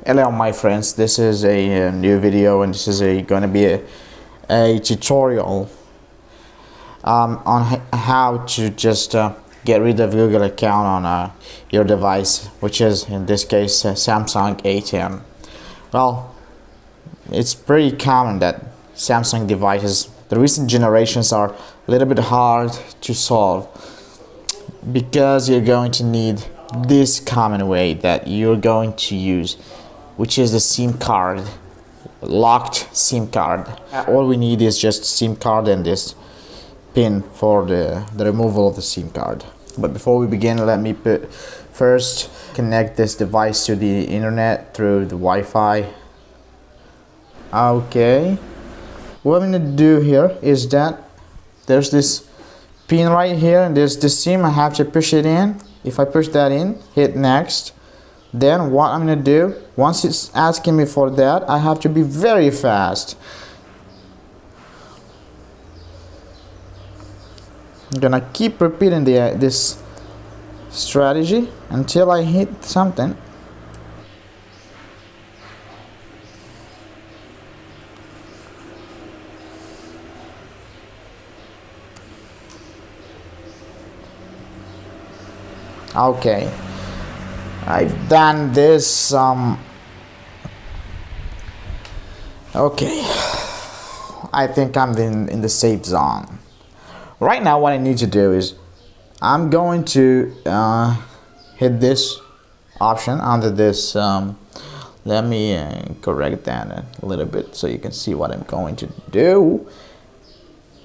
Hello my friends, this is a new video, and this is going to be a tutorial on how to just get rid of Google account on your device, which is in this case Samsung A10. Well, it's pretty common that Samsung devices, the recent generations, are a little bit hard to solve because you're going to need this common way that you're going to use, which is the SIM card, locked SIM card. All we need is just SIM card and this pin for the removal of the SIM card. But before we begin, let me first connect this device to the internet through the Wi-Fi. Okay, what I'm gonna do here is that there's this pin right here, and there's the SIM. I have to push it in. If I push that in, hit next, then what I'm gonna do, once it's asking me for that, I have to be very fast. I'm gonna keep repeating this strategy until I hit something. Okay, I've done this. Okay, I think I'm in the safe zone. Right now, what I need to do is I'm going to hit this option under this. Let me correct that a little bit so you can see what I'm going to do.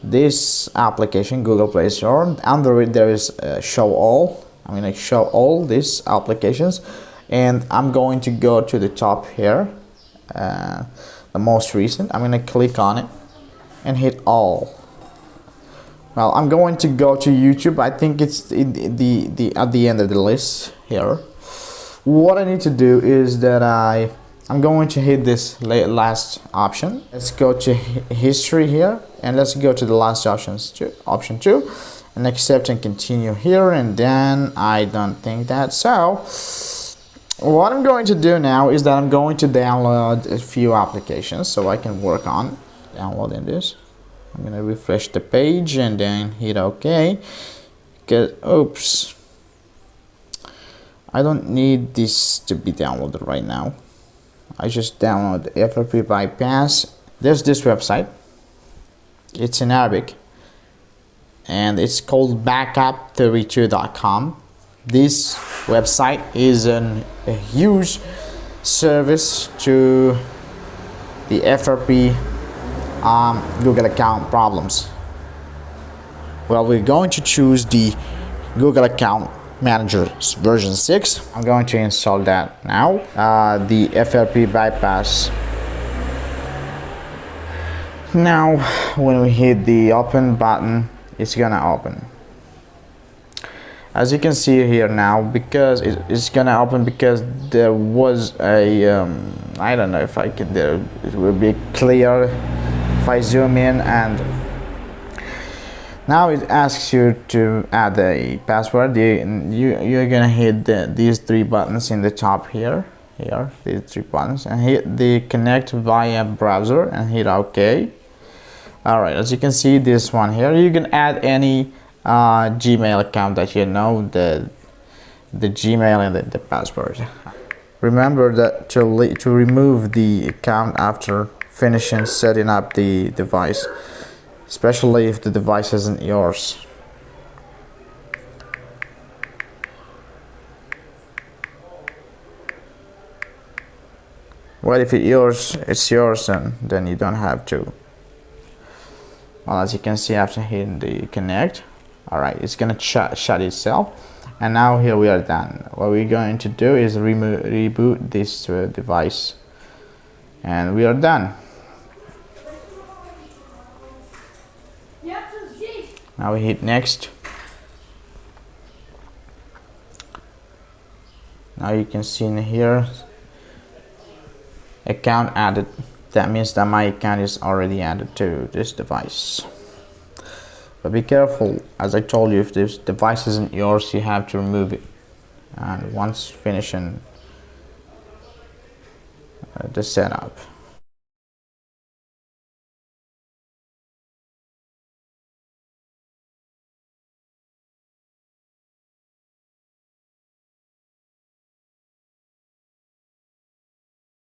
This application, Google Play Store, under it there is show all. I'm going to show all these applications, and I'm going to go to the top here, the most recent. I'm going to click on it and hit all. Well, I'm going to go to YouTube. I think it's at the end of the list here. What I need to do is that I'm going to hit this last option. Let's go to history here, and let's go to the last option 2, and accept and continue here, and then I don't think that. So what I'm going to do now is that I'm going to download a few applications so I can work on downloading this. I'm gonna refresh the page and then hit OK. Oops, I don't need this to be downloaded right now. I just download FRP bypass. There's this website. It's in Arabic, and it's called backup32.com. This website is a huge service to the FRP Google account problems. Well, we're going to choose the Google account manager version 6. I'm going to install that now. The FRP bypass. Now when we hit the open button, it's gonna open. As you can see here now, because it's gonna open because there was a I don't know if I can, it will be clear if I zoom in, and now it asks you to add a password. You're gonna hit these 3 buttons in the top here, these 3 buttons, and hit the connect via browser and hit OK. Alright, as you can see, this one here, you can add any Gmail account that you know, the Gmail and the password. Remember that to remove the account after finishing setting up the device, especially if the device isn't yours. Well, if it's yours, then you don't have to. Well, as you can see, after hitting the connect, alright, it's gonna shut itself, and now here we are done. What we're going to do is reboot this device, and we are done. Now we hit next. Now you can see in here, account added. That means that my account is already added to this device. But be careful, as I told you, if this device isn't yours, you have to remove it. And once finishing the setup.